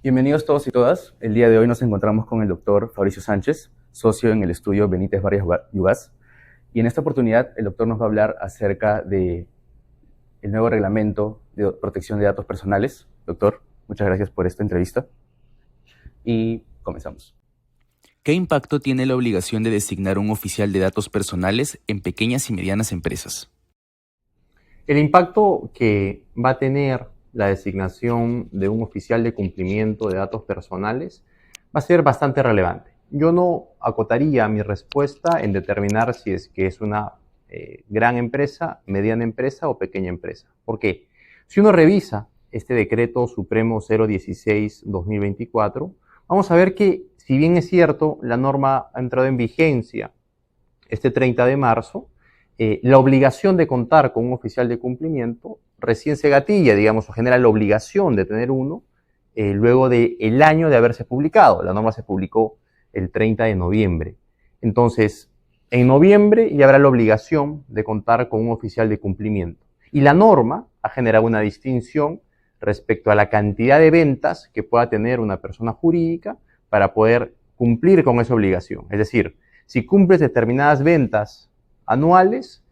Bienvenidos todos y todas. El día de hoy nos encontramos con el doctor Fabricio Sánchez, socio en el estudio Benítez Vargas Yugas. Y en esta oportunidad el doctor nos va a hablar acerca del nuevo reglamento de protección de datos personales. Doctor, muchas gracias por esta entrevista. Y comenzamos. ¿Qué impacto tiene la obligación de designar un oficial de datos personales en pequeñas y medianas empresas? El impacto que va a tener la designación de un oficial de cumplimiento de datos personales va a ser bastante relevante. Yo no acotaría mi respuesta en determinar si es que es una gran empresa, mediana empresa o pequeña empresa. ¿Por qué? Si uno revisa este decreto supremo 016-2024, vamos a ver que, si bien es cierto, la norma ha entrado en vigencia este 30 de marzo, la obligación de contar con un oficial de cumplimiento recién se gatilla, digamos, o genera la obligación de tener uno luego del año de haberse publicado. La norma se publicó el 30 de noviembre. Entonces, en noviembre ya habrá la obligación de contar con un oficial de cumplimiento. Y la norma ha generado una distinción respecto a la cantidad de ventas que pueda tener una persona jurídica para poder cumplir con esa obligación. Es decir, si cumples determinadas ventas anuales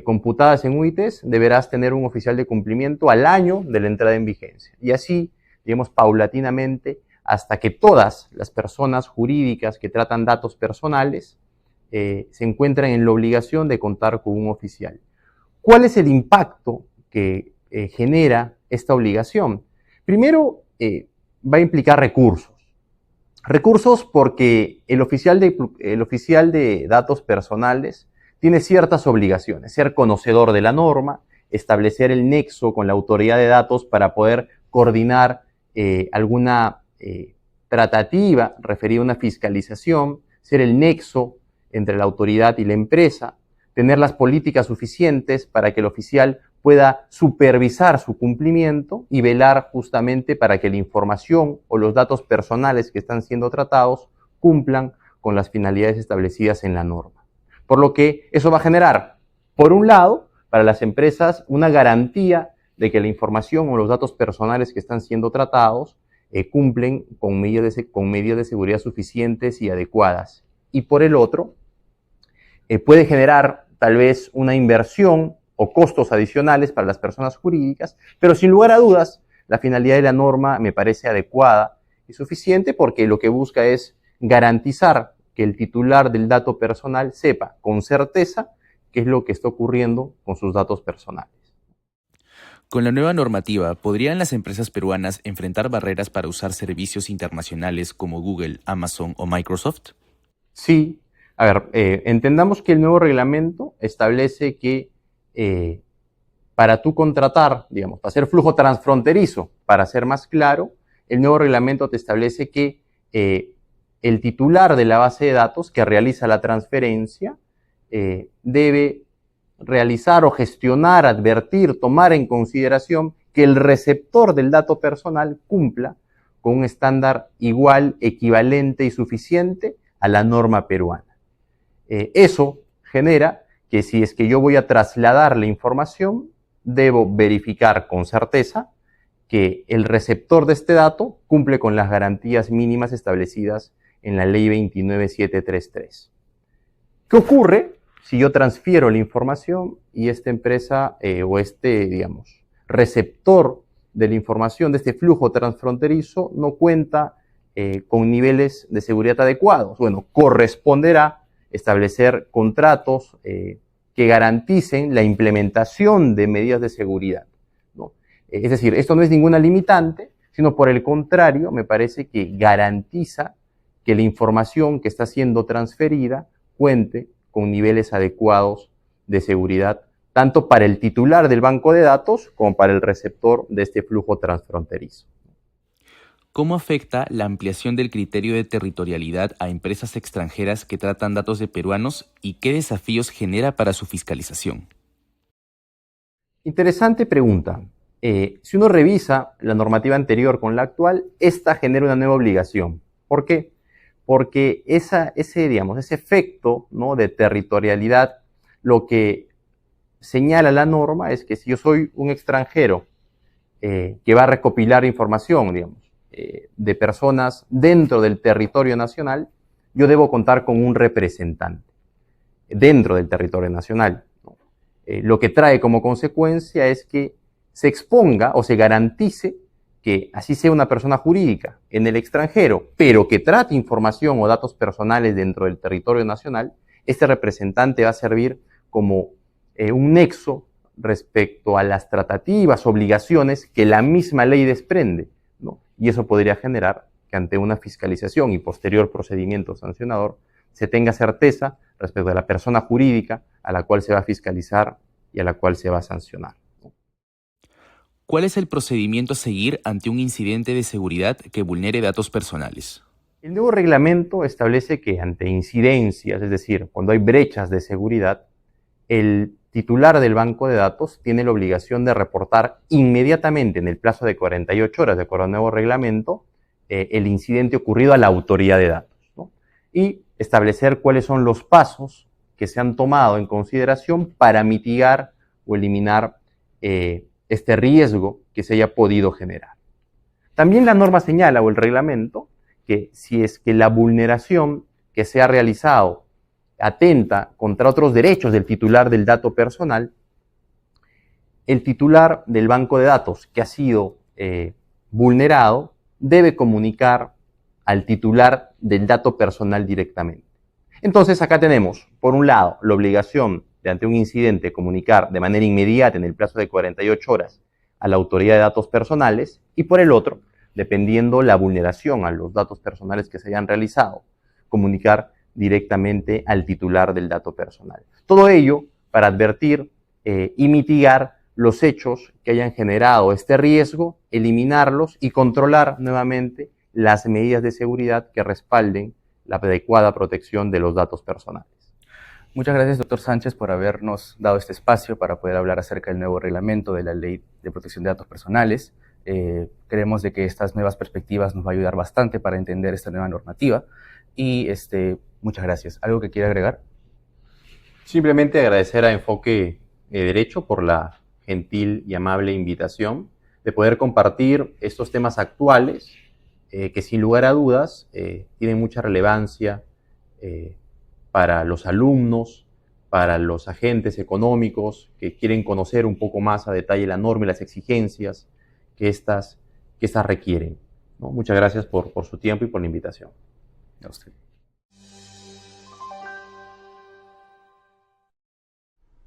computadas en UITs, deberás tener un oficial de cumplimiento al año de la entrada en vigencia. Y así, digamos, paulatinamente, hasta que todas las personas jurídicas que tratan datos personales se encuentran en la obligación de contar con un oficial. ¿Cuál es el impacto que genera esta obligación? Primero, va a implicar recursos. Recursos porque el oficial de datos personales tiene ciertas obligaciones: ser conocedor de la norma, establecer el nexo con la autoridad de datos para poder coordinar alguna tratativa referida a una fiscalización, ser el nexo entre la autoridad y la empresa, tener las políticas suficientes para que el oficial pueda supervisar su cumplimiento y velar justamente para que la información o los datos personales que están siendo tratados cumplan con las finalidades establecidas en la norma. Por lo que eso va a generar, por un lado, para las empresas una garantía de que la información o los datos personales que están siendo tratados cumplen con medidas de seguridad suficientes y adecuadas. Y por el otro, puede generar tal vez una inversión o costos adicionales para las personas jurídicas, pero sin lugar a dudas, la finalidad de la norma me parece adecuada y suficiente, porque lo que busca es garantizar que el titular del dato personal sepa con certeza qué es lo que está ocurriendo con sus datos personales. Con la nueva normativa, ¿podrían las empresas peruanas enfrentar barreras para usar servicios internacionales como Google, Amazon o Microsoft? Sí. A ver, entendamos que el nuevo reglamento establece que para tú contratar, digamos, para hacer flujo transfronterizo, para ser más claro, el nuevo reglamento te establece que el titular de la base de datos que realiza la transferencia debe realizar o gestionar, advertir, tomar en consideración que el receptor del dato personal cumpla con un estándar igual, equivalente y suficiente a la norma peruana. Eso genera que, si es que yo voy a trasladar la información, debo verificar con certeza que el receptor de este dato cumple con las garantías mínimas establecidas en la ley 29733. ¿Qué ocurre si yo transfiero la información y esta empresa o digamos, receptor de la información de este flujo transfronterizo no cuenta con niveles de seguridad adecuados? Bueno, corresponderá establecer contratos que garanticen la implementación de medidas de seguridad, ¿no? Es decir, esto no es ninguna limitante, sino por el contrario, me parece que garantiza que la información que está siendo transferida cuente con niveles adecuados de seguridad, tanto para el titular del banco de datos como para el receptor de este flujo transfronterizo. ¿Cómo afecta la ampliación del criterio de territorialidad a empresas extranjeras que tratan datos de peruanos y qué desafíos genera para su fiscalización? Interesante pregunta. Si uno revisa la normativa anterior con la actual, esta genera una nueva obligación. ¿Por qué? Porque ese efecto, ¿no?, de territorialidad, lo que señala la norma es que si yo soy un extranjero que va a recopilar información, digamos, de personas dentro del territorio nacional, yo debo contar con un representante dentro del territorio nacional, ¿no? Lo que trae como consecuencia es que se exponga o se garantice que así sea una persona jurídica en el extranjero, pero que trate información o datos personales dentro del territorio nacional, este representante va a servir como un nexo respecto a las tratativas, obligaciones que la misma ley desprende, ¿no? Y eso podría generar que ante una fiscalización y posterior procedimiento sancionador se tenga certeza respecto a la persona jurídica a la cual se va a fiscalizar y a la cual se va a sancionar. ¿Cuál es el procedimiento a seguir ante un incidente de seguridad que vulnere datos personales? El nuevo reglamento establece que ante incidencias, es decir, cuando hay brechas de seguridad, el titular del banco de datos tiene la obligación de reportar inmediatamente en el plazo de 48 horas, de acuerdo al nuevo reglamento, el incidente ocurrido a la autoridad de datos, ¿no? Y establecer cuáles son los pasos que se han tomado en consideración para mitigar o eliminar este riesgo que se haya podido generar. También la norma señala, o el reglamento, que si es que la vulneración que se ha realizado atenta contra otros derechos del titular del dato personal, el titular del banco de datos que ha sido vulnerado debe comunicar al titular del dato personal directamente. Entonces acá tenemos, por un lado, la obligación de ante un incidente comunicar de manera inmediata en el plazo de 48 horas a la autoridad de datos personales y por el otro, dependiendo la vulneración a los datos personales que se hayan realizado, comunicar directamente al titular del dato personal. Todo ello para advertir y mitigar los hechos que hayan generado este riesgo, eliminarlos y controlar nuevamente las medidas de seguridad que respalden la adecuada protección de los datos personales. Muchas gracias, doctor Sánchez, por habernos dado este espacio para poder hablar acerca del nuevo reglamento de la Ley de Protección de Datos Personales. Creemos de que estas nuevas perspectivas nos va a ayudar bastante para entender esta nueva normativa y muchas gracias. ¿Algo que quiera agregar? Simplemente agradecer a Enfoque Derecho por la gentil y amable invitación de poder compartir estos temas actuales que sin lugar a dudas tienen mucha relevancia para los alumnos, para los agentes económicos que quieren conocer un poco más a detalle la norma y las exigencias que estas requieren, ¿no? Muchas gracias por su tiempo y por la invitación. A usted.